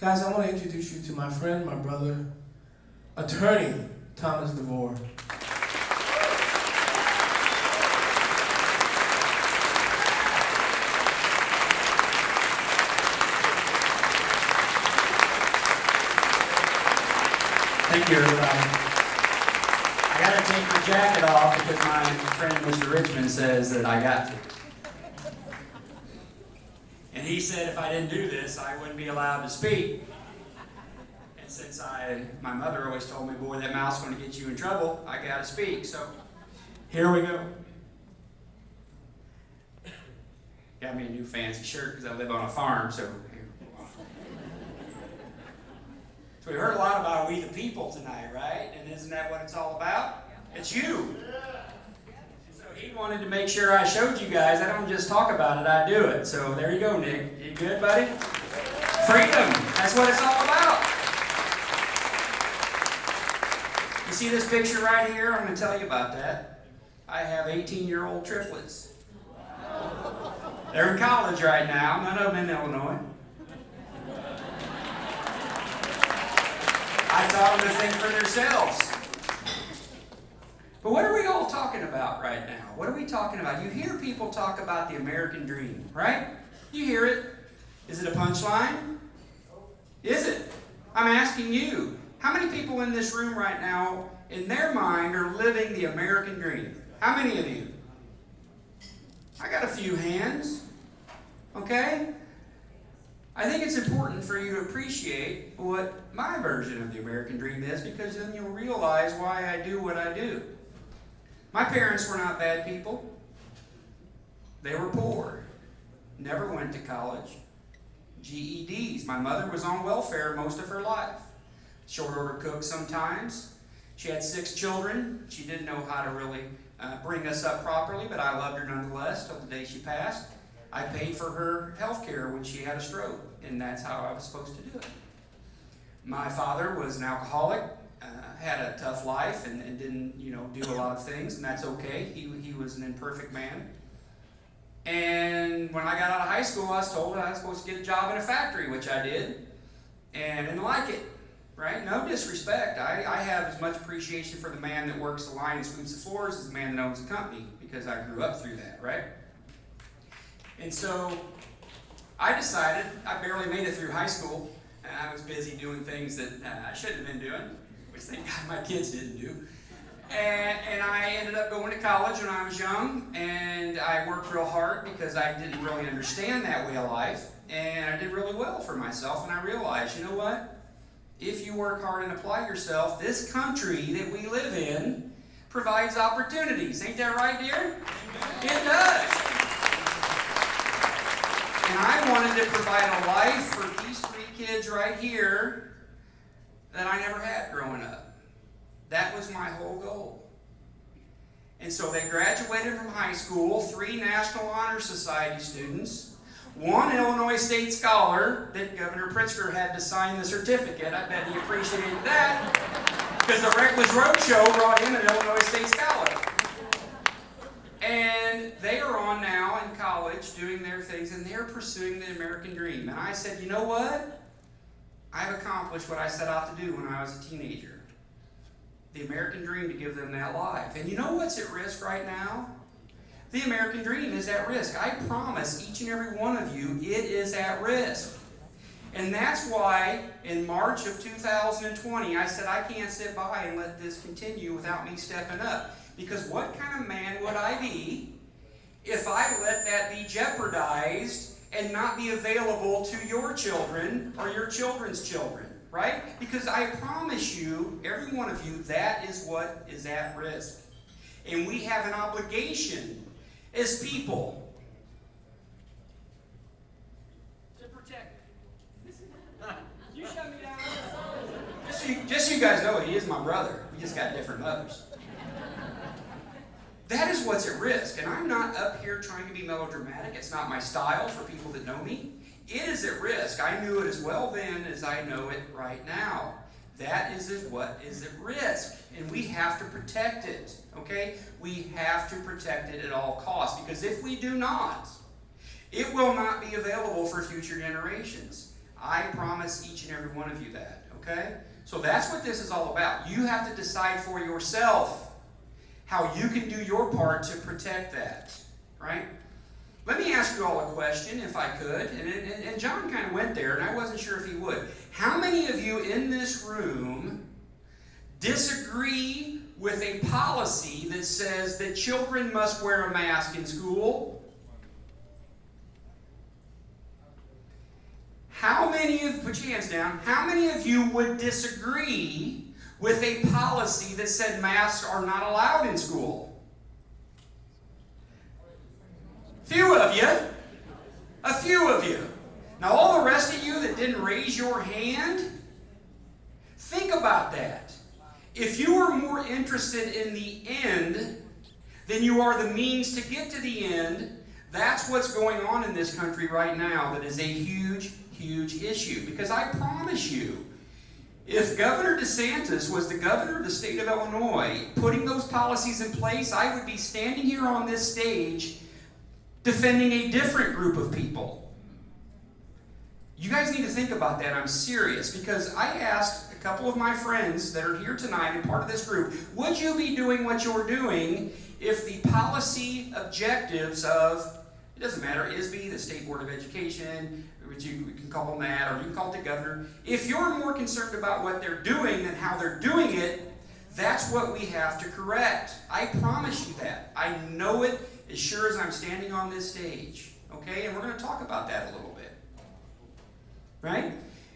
Guys, I want to introduce you to my friend, my brother, attorney Thomas DeVore. Thank you, everybody. I got to take the jacket off because my friend Mr. Richmond says that I got to. And he said if I didn't do this, I wouldn't be allowed to speak. And since my mother always told me, boy, that mouth's going to get you in trouble, I got to speak. So here we go. Got me a new fancy shirt because I live on a farm, so we heard a lot about we the people tonight, right? And isn't that what it's all about? It's you. So he wanted to make sure I showed you guys. I don't just talk about it, I do it. So there you go, Nick. You good, buddy? Freedom. That's what it's all about. You see this picture right here? I'm going to tell you about that. I have 18-year-old triplets. They're in college right now. None of them in Illinois. I taught them to think for themselves. But what are we all talking about right now? What are we talking about? You hear people talk about the American dream, right? You hear it. Is it a punchline? Is it? I'm asking you. How many people in this room right now, in their mind, are living the American dream? How many of you? I got a few hands. Okay? I think it's important for you to appreciate what my version of the American dream is, because then you'll realize why I do what I do. My parents were not bad people. They were poor. Never went to college. GEDs. My mother was on welfare most of her life. Short order cook sometimes. She had 6 children. She didn't know how to really bring us up properly, but I loved her nonetheless till the day she passed. I paid for her health care when she had a stroke, and that's how I was supposed to do it. My father was an alcoholic, had a tough life, and didn't, do a lot of things, and that's okay. He was an imperfect man. And when I got out of high school, I was told I was supposed to get a job in a factory, which I did, and didn't like it, right? No disrespect. I have as much appreciation for the man that works the line and sweeps the floors as the man that owns the company, because I grew up through that, right? And so I decided, I barely made it through high school, and I was busy doing things that I shouldn't have been doing, which thank God my kids didn't do. And I ended up going to college when I was young, and I worked real hard because I didn't really understand that way of life, and I did really well for myself, and I realized, you know what? If you work hard and apply yourself, this country that we live in provides opportunities. Ain't that right, dear? It does. And I wanted to provide a life for these 3 kids right here that I never had growing up. That was my whole goal. And so they graduated from high school, 3 National Honor Society students, 1 Illinois State Scholar that Governor Pritzker had to sign the certificate. I bet he appreciated that, because the Reckless Roadshow brought him an Illinois State Scholar. And they are on now in college doing their things, and they're pursuing the American dream. And I said, you know what? I've accomplished what I set out to do when I was a teenager. The American dream, to give them that life. And you know what's at risk right now? The American dream is at risk. I promise each and every one of you it is at risk. And that's why in March of 2020, I said I can't sit by and let this continue without me stepping up. Because what kind of man would I be if I let that be jeopardized and not be available to your children or your children's children, right? Because I promise you, every one of you, that is what is at risk. And we have an obligation as people to protect it. You shut me down. Just so you guys know, he is my brother. We just got different mothers. That is what's at risk. And I'm not up here trying to be melodramatic. It's not my style for people that know me. It is at risk. I knew it as well then as I know it right now. That is what is at risk. And we have to protect it. Okay? We have to protect it at all costs. Because if we do not, it will not be available for future generations. I promise each and every one of you that, okay? So that's what this is all about. You have to decide for yourself how you can do your part to protect that, right? Let me ask you all a question, if I could. And John kind of went there, and I wasn't sure if he would. How many of you in this room disagree with a policy that says that children must wear a mask in school? How many of, put your hands down, how many of you would disagree with a policy that said masks are not allowed in school? Few of you. A few of you. Now all the rest of you that didn't raise your hand, think about that. If you are more interested in the end than you are the means to get to the end, that's what's going on in this country right now that is a huge, huge issue. Because I promise you, if Governor DeSantis was the governor of the state of Illinois, putting those policies in place, I would be standing here on this stage defending a different group of people. You guys need to think about that. I'm serious, because I asked a couple of my friends that are here tonight and part of this group, would you be doing what you're doing if the policy objectives of, it doesn't matter, ISB, the State Board of Education, which we can call them that, or you can call it the governor, if you're more concerned about what they're doing than how they're doing it, that's what we have to correct. I promise you that. I know it as sure as I'm standing on this stage, okay? And we're going to talk about that a little bit, right?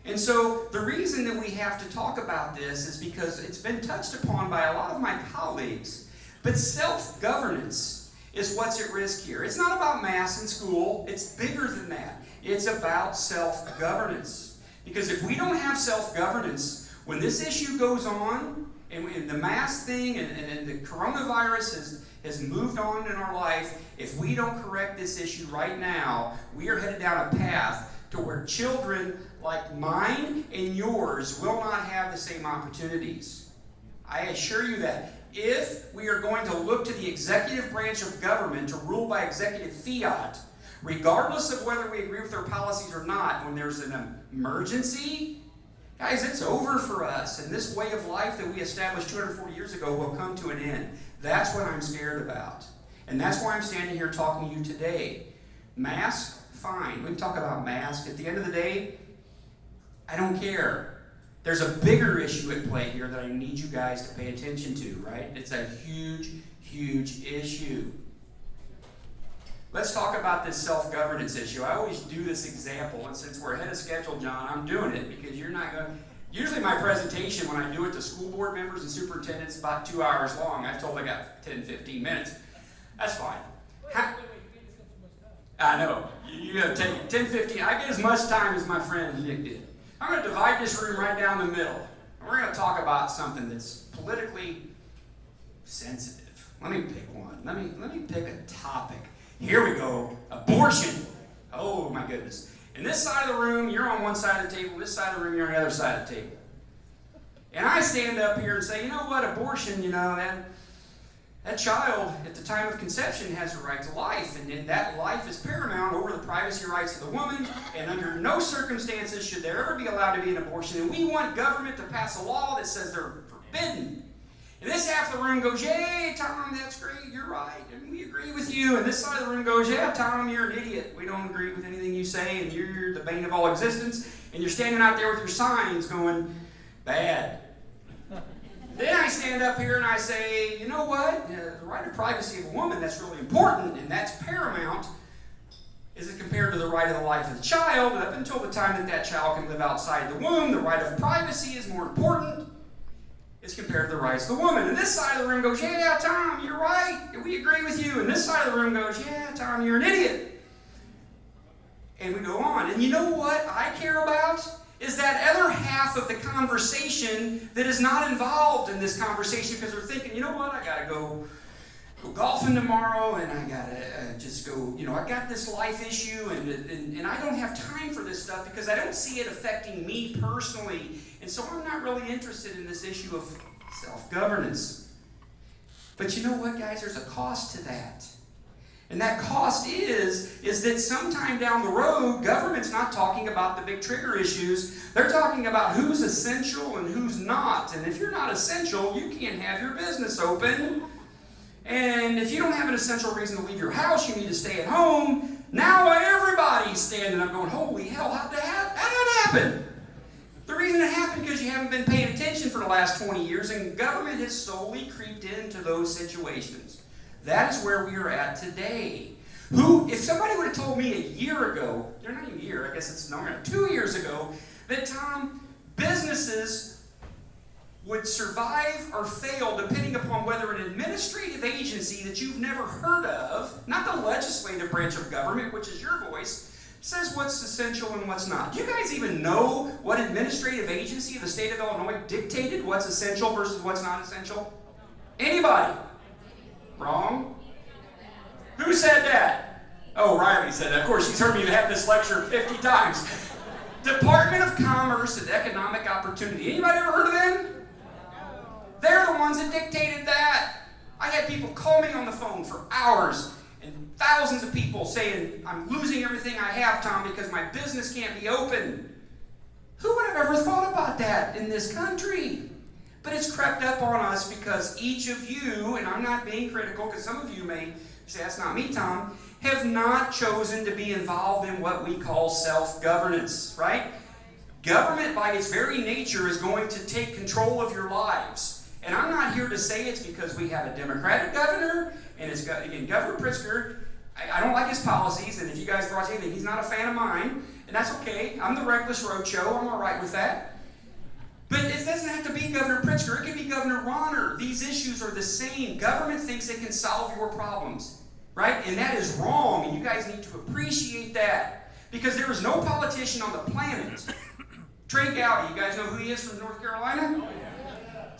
And so the reason that we have to talk about this is because it's been touched upon by a lot of my colleagues, but self-governance is what's at risk here. It's not about mass in school. It's bigger than that. It's about self-governance. Because if we don't have self-governance, when this issue goes on, and the mask thing and the coronavirus has moved on in our life, if we don't correct this issue right now, we are headed down a path to where children like mine and yours will not have the same opportunities. I assure you that. If we are going to look to the executive branch of government to rule by executive fiat, regardless of whether we agree with their policies or not, when there's an emergency, guys, it's over for us, and this way of life that we established 240 years ago will come to an end. That's what I'm scared about. And that's why I'm standing here talking to you today. Mask, fine. We can talk about mask. At the end of the day, I don't care. There's a bigger issue at play here that I need you guys to pay attention to, right? It's a huge, huge issue. Let's talk about this self-governance issue. I always do this example, and since we're ahead of schedule, John, I'm doing it because you're not going to... Usually my presentation, when I do it to school board members and superintendents, is about 2 hours long. I told I got 10, 15 minutes. That's fine. I know. You got to take 10, 15. I get as much time as my friend Nick did. I'm going to divide this room right down the middle. And we're going to talk about something that's politically sensitive. Let me pick one. Let me pick a topic. Here we go. Abortion. Oh my goodness. And this side of the room, you're on one side of the table. This side of the room, you're on the other side of the table. And I stand up here and say, you know what, abortion, that child at the time of conception has a right to life, and that life is paramount over the privacy rights of the woman, and under no circumstances should there ever be allowed to be an abortion. And we want government to pass a law that says they're forbidden. And this half of the room goes, yay, Tom, that's great, you're right, and we agree with you. And this side of the room goes, yeah, Tom, you're an idiot. We don't agree with anything you say, and you're the bane of all existence. And you're standing out there with your signs going, bad. Then I stand up here and I say, you know what? The right of privacy of a woman, that's really important, and that's paramount. Is it compared to the right of the life of the child? Up until the time that child can live outside the womb, the right of privacy is more important. Is compared to the rights of the woman. And this side of the room goes, yeah, Tom, you're right. We agree with you. And this side of the room goes, yeah, Tom, you're an idiot. And we go on. And you know what I care about? Is that other half of the conversation that is not involved in this conversation because they're thinking, you know what, I got to go golfing tomorrow, and I got to just go, I got this life issue, and I don't have time for this stuff because I don't see it affecting me personally. And so I'm not really interested in this issue of self-governance. But you know what, guys? There's a cost to that. And that cost is that sometime down the road, government's not talking about the big trigger issues. They're talking about who's essential and who's not. And if you're not essential, you can't have your business open. And if you don't have an essential reason to leave your house, you need to stay at home. Now everybody's standing up going, holy hell, how'd that happen? The reason it happened because you haven't been paying attention for the last 20 years, and government has slowly creeped into those situations. That is where we are at today. If somebody would have told me a year ago, they're not even a year, I guess it's no, 2 years ago, that businesses would survive or fail depending upon whether an administrative agency that you've never heard of, not the legislative branch of government, which is your voice, says what's essential and what's not. Do you guys even know what administrative agency of the state of Illinois dictated what's essential versus what's not essential? Anybody? Wrong? Who said that? Oh, Riley said that. Of course, she's heard me have this lecture 50 times. Department of Commerce and Economic Opportunity. Anybody ever heard of them? They're the ones that dictated that. I had people call me on the phone for hours, and thousands of people saying, I'm losing everything I have, Tom, because my business can't be open. Who would have ever thought about that in this country? But it's crept up on us because each of you, and I'm not being critical because some of you may say, that's not me, Tom, have not chosen to be involved in what we call self-governance, right? Government, by its very nature, is going to take control of your lives. And I'm not here to say it's because we have a Democratic governor, and it's got, again, Governor Pritzker, I don't like his policies, and if you guys brought anything, he's not a fan of mine, and that's okay. I'm the Reckless Roadshow, I'm all right with that. But it doesn't have to be Governor Pritzker. It can be Governor Ronner. These issues are the same. Government thinks it can solve your problems, right? And that is wrong, and you guys need to appreciate that. Because there is no politician on the planet. Trey Gowdy, you guys know who he is from North Carolina?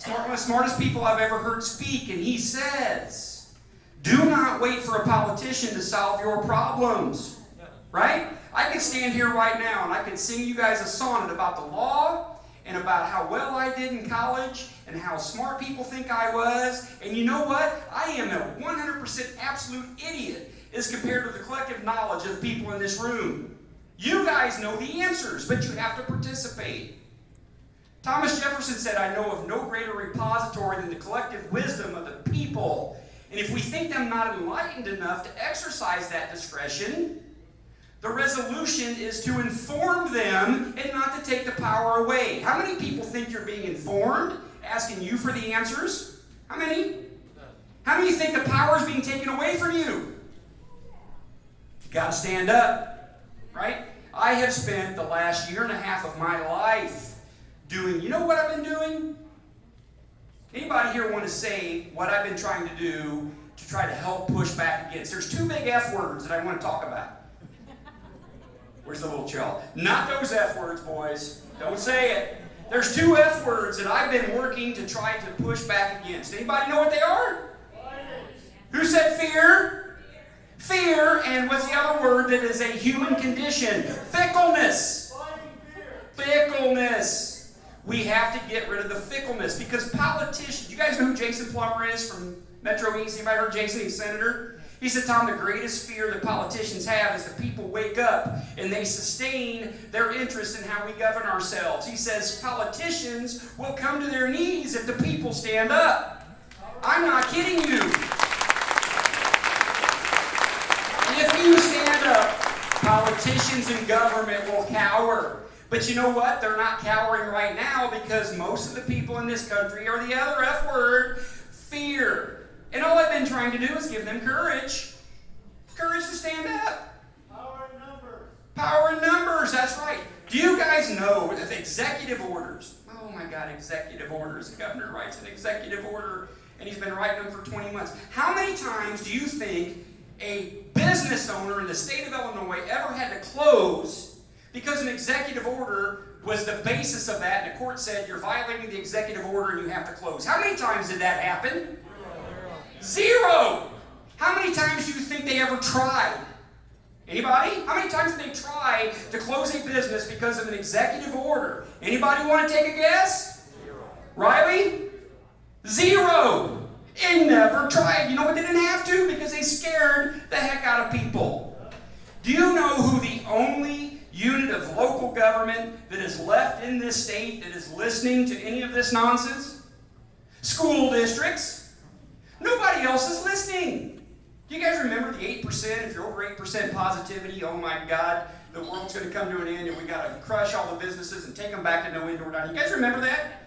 One of the smartest people I've ever heard speak, and he says, do not wait for a politician to solve your problems, right? I could stand here right now, and I could sing you guys a sonnet about the law, and about how well I did in college, and how smart people think I was. And you know what? I am a 100% absolute idiot as compared to the collective knowledge of the people in this room. You guys know the answers, but you have to participate. Thomas Jefferson said, I know of no greater repository than the collective wisdom of the people. And if we think them not enlightened enough to exercise that discretion, the resolution is to inform them and not to take the power away. How many people think you're being informed, asking you for the answers? How many? How many think the power is being taken away from you? You got to stand up, right? I have spent the last year and a half of my life doing, you know what I've been doing? Anybody here want to say what I've been trying to do to try to help push back against? There's two big F words that I want to talk about. Where's the little chill? Not those F words, boys. Don't say it. There's two F words that I've been working to try to push back against. Anybody know what they are? Who said fear? Fear, and what's the other word that is a human condition? Fickleness. Fickleness. We have to get rid of the fickleness because politicians, you guys know who Jason Plummer is from Metro East? Anybody heard Jason? He's senator. He said, Tom, the greatest fear that politicians have is that people wake up and they sustain their interest in how we govern ourselves. He says politicians will come to their knees if the people stand up. I'm not kidding you. If you stand up, politicians and government will cower. But you know what? They're not cowering right now because most of the people in this country are the other F word, fear. And all I've been trying to do is give them courage. Courage to stand up. Power in numbers. Power in numbers, that's right. Do you guys know that executive orders, oh my God, executive orders, the governor writes an executive order and he's been writing them for 20 months. How many times do you think a business owner in the state of Illinois ever had to close because an executive order was the basis of that and the court said you're violating the executive order and you have to close? How many times did that happen? Zero. How many times do you think they ever tried? Anybody? How many times did they try to close a business because of an executive order? Anybody want to take a guess? Zero. Riley? Zero. They never tried. You know what? They didn't have to because they scared the heck out of people. Do you know who the only unit of local government that is left in this state that is listening to any of this nonsense? School districts. Nobody else is listening. Do you guys remember the 8%? If you're over 8% positivity, oh my God, the world's going to come to an end and we got to crush all the businesses and take them back to no indoor dining. You guys remember that?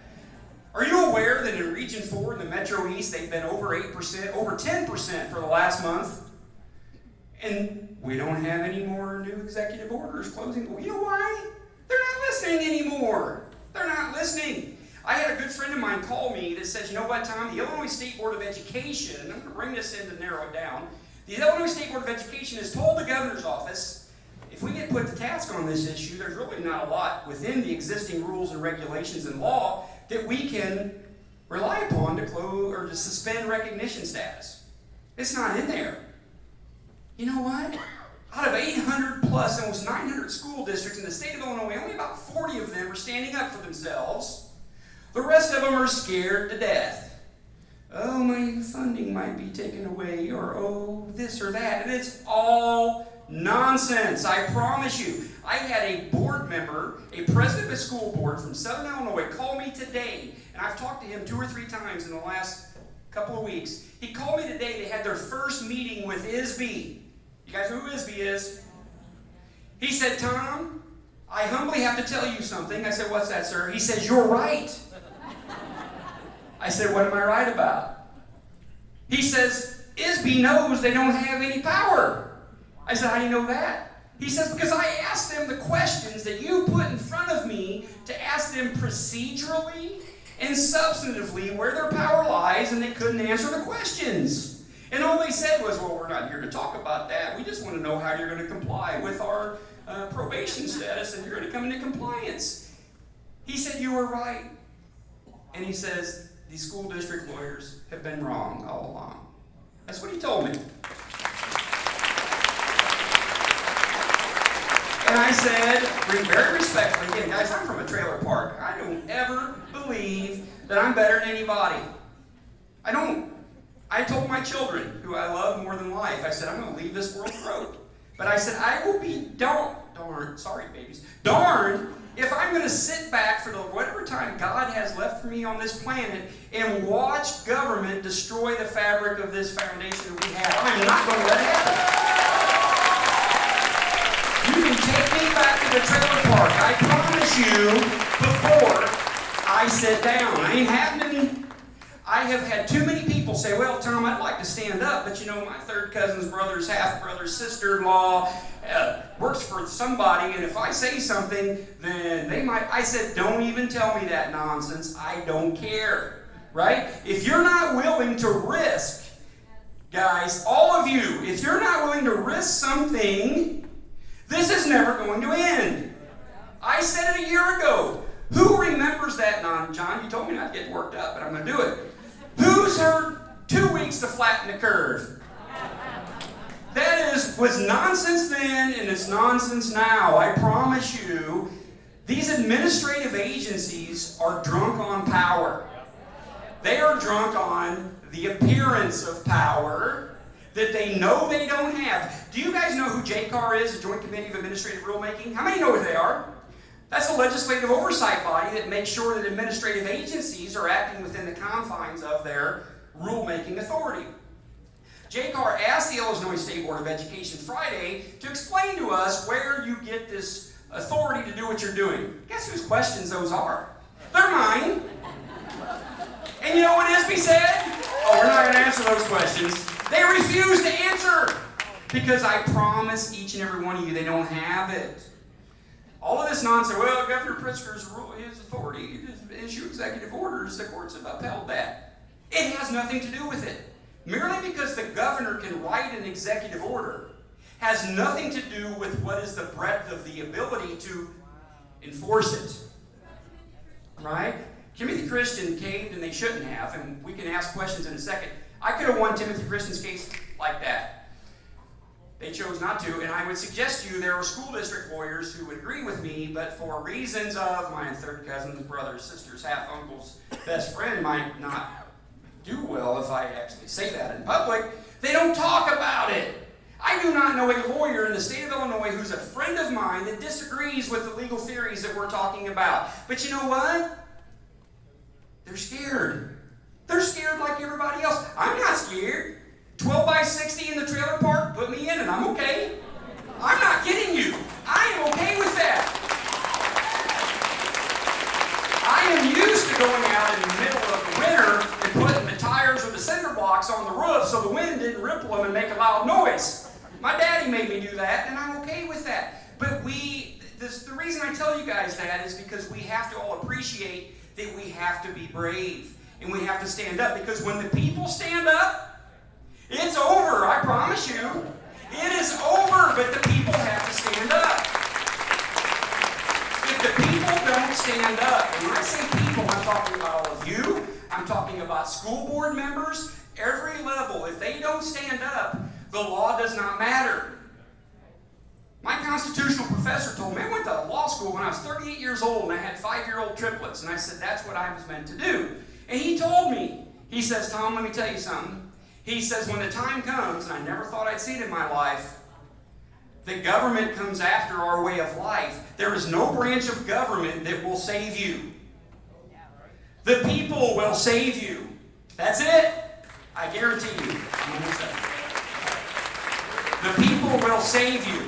Are you aware that in Region 4 in the Metro East, they've been over 8%, over 10% for the last month? And we don't have any more new executive orders closing. Well, you know why? They're not listening anymore. They're not listening. I had a good friend of mine call me that says, you know what, Tom, the Illinois State Board of Education, I'm going to bring this in to narrow it down, the Illinois State Board of Education has told the governor's office, if we get put to task on this issue, there's really not a lot within the existing rules and regulations and law that we can rely upon to close or to suspend recognition status. It's not in there. You know what? Out of 800 plus, almost 900 school districts in the state of Illinois, only about 40 of them are standing up for themselves. The rest of them are scared to death. Oh, my funding might be taken away, or oh, this or that. And it's all nonsense, I promise you. I had a board member, a president of a school board from Southern Illinois, call me today, and I've talked to him 2 or 3 times in the last couple of weeks. He called me today. They had their first meeting with ISB. You guys know who ISB is? He said, Tom, I humbly have to tell you something. I said, what's that, sir? He says, you're right. I said, what am I right about? He says, ISB knows they don't have any power. I said, how do you know that? He says, because I asked them the questions that you put in front of me to ask them procedurally and substantively where their power lies, and they couldn't answer the questions. And all they said was, well, we're not here to talk about that. We just want to know how you're going to comply with our probation status, and you're going to come into compliance. He said, you were right. And he says, these school district lawyers have been wrong all along. That's what he told me. And I said, very respectfully, again, guys, I'm from a trailer park. I don't ever believe that I'm better than anybody. I don't. I told my children, who I love more than life, I said, I'm going to leave this world broke. But I said, I will be darned if I'm going to sit back for the whatever time God has left for me on this planet and watch government destroy the fabric of this foundation that we have. I'm not going to let it happen. You can take me back to the trailer park. I promise you, before I sit down. I have had too many people say, well, Tom, I'd like to stand up, but you know, my third cousin's brother's half-brother's sister-in-law works for somebody, and if I say something, then they might. I said, don't even tell me that nonsense. I don't care, right? If you're not willing to risk, guys, all of you, if you're not willing to risk something, this is never going to end. I said it a year ago. Who remembers that? John, you told me not to get worked up, but I'm going to do it. Who's heard 2 weeks to flatten the curve? That was nonsense then, and it's nonsense now. I promise you, these administrative agencies are drunk on power. They are drunk on the appearance of power that they know they don't have. Do you guys know who JCAR is, the Joint Committee of Administrative Rulemaking? How many know who they are? That's a legislative oversight body that makes sure that administrative agencies are acting within the confines of their rulemaking authority. JCAR asked the Illinois State Board of Education Friday to explain to us where you get this authority to do what you're doing. Guess whose questions those are? They're mine. And you know what ISB said? Oh, we're not going to answer those questions. They refuse to answer because I promise each and every one of you they don't have it. All of this nonsense, well, Governor Pritzker's rule, his authority to issue executive orders, the courts have upheld that. It has nothing to do with it. Merely because the governor can write an executive order has nothing to do with what is the breadth of the ability to enforce it. Right? Timothy Christian caved and they shouldn't have, and we can ask questions in a second. I could have won Timothy Christian's case like that. They chose not to, and I would suggest to you there are school district lawyers who would agree with me, but for reasons of my third cousin's brother's sister's half uncle's best friend might not do well if I actually say that in public. They don't talk about it. I do not know a lawyer in the state of Illinois who's a friend of mine that disagrees with the legal theories that we're talking about. But you know what? They're scared. They're scared like everybody else. I'm not scared. 12 by 60 in the trailer park, put me in and I'm okay. I'm not kidding you. I am okay with that. I am used to going out in the middle of the winter and putting the tires or the cinder blocks on the roof so the wind didn't ripple them and make a loud noise. My daddy made me do that, and I'm okay with that. But the reason I tell you guys that is because we have to all appreciate that we have to be brave and we have to stand up, because when the people stand up, it's over, I promise you. It is over, but the people have to stand up. If the people don't stand up, and when I say people, I'm talking about all of you, I'm talking about school board members, every level. If they don't stand up, the law does not matter. My constitutional professor told me, I went to law school when I was 38 years old and I had 5-year-old triplets, and I said, that's what I was meant to do. And he told me, he says, Tom, let me tell you something. He says, when the time comes, and I never thought I'd see it in my life, the government comes after our way of life. There is no branch of government that will save you. The people will save you. That's it. I guarantee you. The people will save you,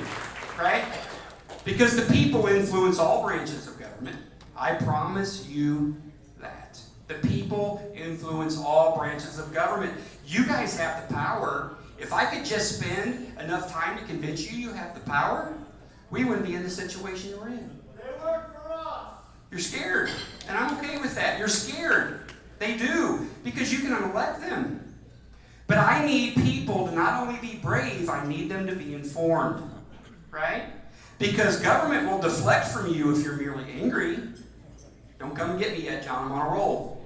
right? Because the people influence all branches of government. I promise you that. The people influence all branches of government. You guys have the power. If I could just spend enough time to convince you have the power, we wouldn't be in the situation you're in. They work for us. You're scared, and I'm okay with that. You're scared. They do, because you can unelect them. But I need people to not only be brave, I need them to be informed, right? Because government will deflect from you if you're merely angry. Don't come and get me yet, John. I'm on a roll.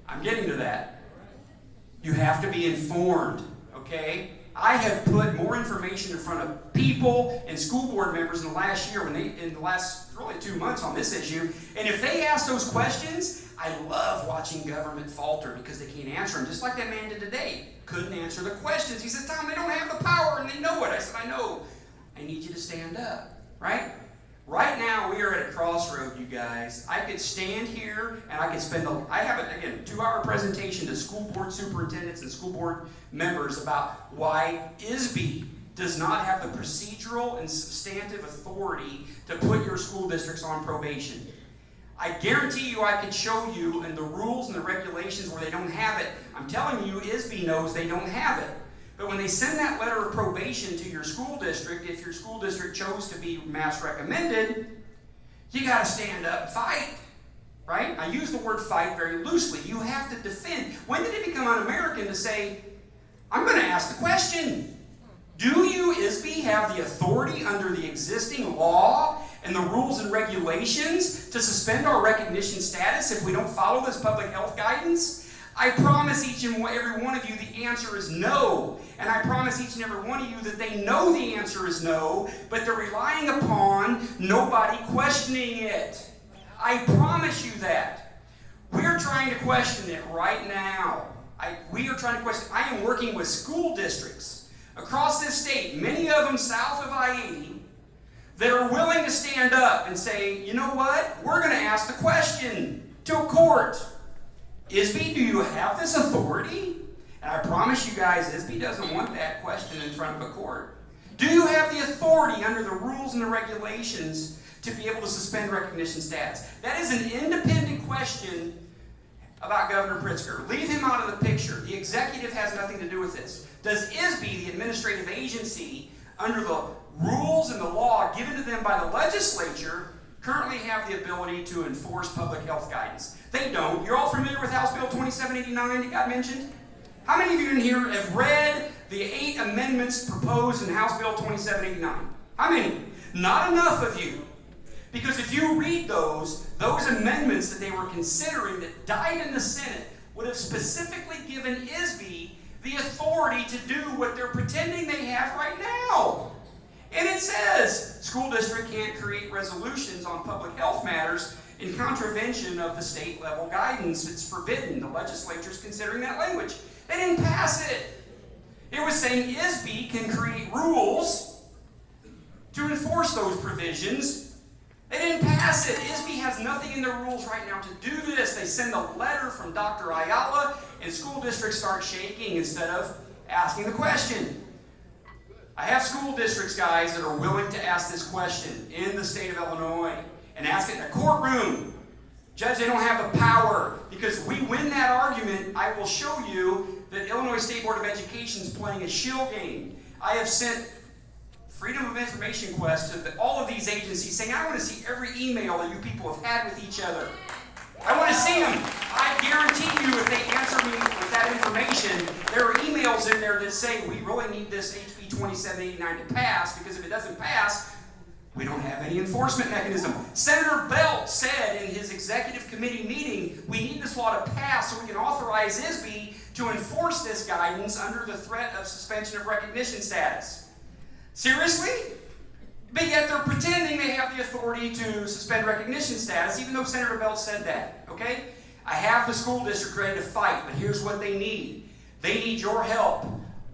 I'm getting to that. You have to be informed, okay? I have put more information in front of people and school board members in the last year, in the last really 2 months on this issue. And if they ask those questions, I love watching government falter because they can't answer them. Just like that man did today. Couldn't answer the questions. He said, Tom, they don't have the power and they know it. I said, I know. I need you to stand up, right? Right now, we are at a crossroad, you guys. I could stand here and I could spend, I have, again, 2-hour presentation to school board superintendents and school board members about why ISB does not have the procedural and substantive authority to put your school districts on probation. I guarantee you I could show you in the rules and the regulations where they don't have it. I'm telling you, ISB knows they don't have it. But when they send that letter of probation to your school district, if your school district chose to be mass recommended, you got to stand up and fight, right? I use the word fight very loosely. You have to defend. When did it become un-American to say, I'm going to ask the question, do you, ISB, have the authority under the existing law and the rules and regulations to suspend our recognition status if we don't follow this public health guidance? I promise each and every one of you the answer is no. And I promise each and every one of you that they know the answer is no, but they're relying upon nobody questioning it. I promise you that. We're trying to question it right now. We are trying to question it. I am working with school districts across this state, many of them south of I-80, that are willing to stand up and say, you know what? We're going to ask the question to a court. ISB, do you have this authority? And I promise you guys, ISB doesn't want that question in front of a court. Do you have the authority under the rules and the regulations to be able to suspend recognition status? That is an independent question about Governor Pritzker. Leave him out of the picture. The executive has nothing to do with this. Does ISB, the administrative agency, under the rules and the law given to them by the legislature, currently have the ability to enforce public health guidance? They don't. You're all familiar with House Bill 2789 that got mentioned? How many of you in here have read the 8 amendments proposed in House Bill 2789? How many? Not enough of you. Because if you read those amendments that they were considering that died in the Senate would have specifically given ISB the authority to do what they're pretending they have right now. And it says, school district can't create resolutions on public health matters in contravention of the state level guidance. It's forbidden. The legislature's considering that language. They didn't pass it. It was saying ISB can create rules to enforce those provisions. They didn't pass it. ISB has nothing in their rules right now to do this. They send a letter from Dr. Ayala, and school districts start shaking instead of asking the question. I have school districts, guys, that are willing to ask this question in the state of Illinois and ask it in a courtroom. Judge, they don't have the power. Because we win that argument, I will show you that Illinois State Board of Education is playing a shill game. I have sent Freedom of Information requests to all of these agencies saying, I want to see every email that you people have had with each other. I want to see them. I guarantee you if they answer me with that information, there are emails in there that say, we really need this HB 2789 to pass, because if it doesn't pass, we don't have any enforcement mechanism. Senator Belt said in his executive committee meeting, we need this law to pass so we can authorize ISB to enforce this guidance under the threat of suspension of recognition status. Seriously? But yet they're pretending they have the authority to suspend recognition status, even though Senator Belt said that, okay? I have the school district ready to fight, but here's what they need. They need your help.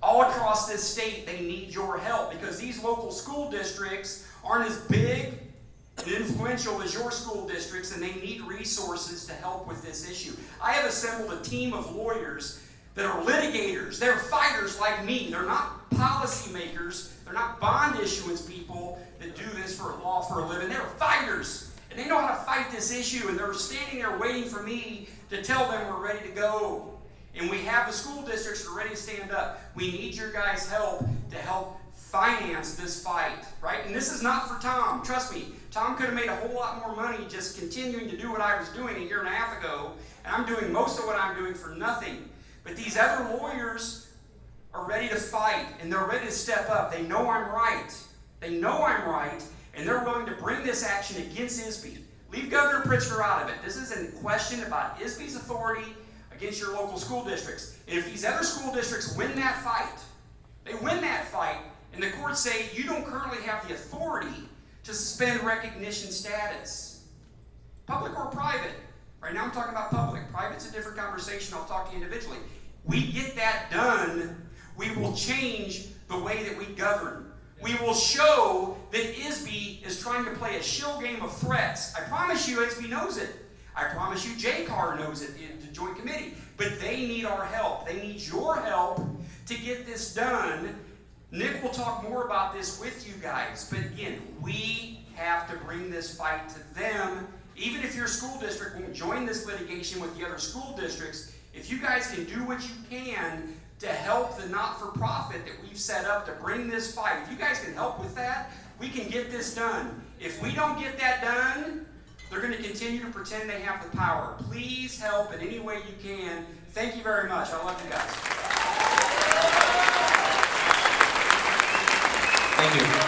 All across this state, they need your help, because these local school districts aren't as big and influential as your school districts, and they need resources to help with this issue. I have assembled a team of lawyers that are litigators. They're fighters like me. They're not policymakers. They're not bond issuance people that do this for law for a living. They're fighters, and they know how to fight this issue, and they're standing there waiting for me to tell them we're ready to go. And we have the school districts that are ready to stand up. We need your guys' help to help finance this fight, right? And this is not for Tom. Trust me, Tom could have made a whole lot more money just continuing to do what I was doing a year and a half ago, and I'm doing most of what I'm doing for nothing. But these other lawyers are ready to fight, and they're ready to step up. They know I'm right. They know I'm right, and they're willing to bring this action against ISB. Leave Governor Pritzker out of it. This is a question about ISB's authority against your local school districts. And if these other school districts win that fight, they win that fight, and the courts say you don't currently have the authority to suspend recognition status. Public or private. Right now I'm talking about public. Private's a different conversation. I'll talk to you individually. We get that done, we will change the way that we govern. We will show that ISB is trying to play a shill game of threats. I promise you ISB knows it. I promise you JCAR knows it in the Joint Committee. But they need our help. They need your help to get this done. Nick will talk more about this with you guys. But again, we have to bring this fight to them. Even if your school district won't join this litigation with the other school districts, if you guys can do what you can to help the not-for-profit that we've set up to bring this fight, if you guys can help with that, we can get this done. If we don't get that done, they're going to continue to pretend they have the power. Please help in any way you can. Thank you very much. I love you guys. Thank you.